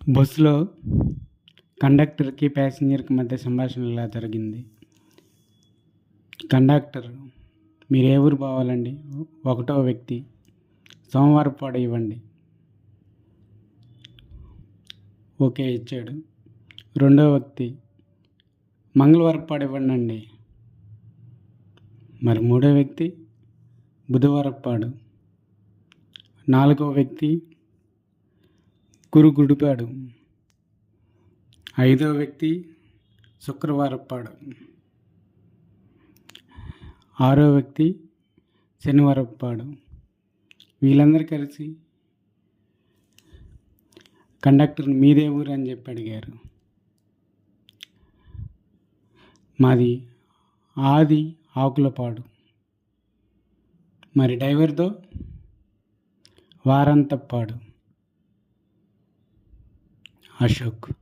బస్సులో కండక్టర్కి ప్యాసింజర్కి మధ్య సంభాషణ ఇలా జరిగింది. కండక్టర్, మీరు ఏ ఊరు పోవాలండి? ఒకటో వ్యక్తి, సోమవారపాడు ఇవ్వండి. ఓకే, ఇచ్చాడు. రెండో వ్యక్తి, మంగళవారపాడు ఇవ్వండి. మరి మూడో వ్యక్తి, బుధవారపాడు. నాలుగో వ్యక్తి, గుడిపాడు. ఐదో వ్యక్తి, శుక్రవారపాడు. ఆరో వ్యక్తి, శనివారపాడు. వీళ్ళందరూ కలిసి కండక్టర్ని మీదే ఊరు అని చెప్పి అడిగారు. మాది ఆది ఆకులపాడు. మరి డ్రైవర్తో వారంతప్పాడు. అశోక్.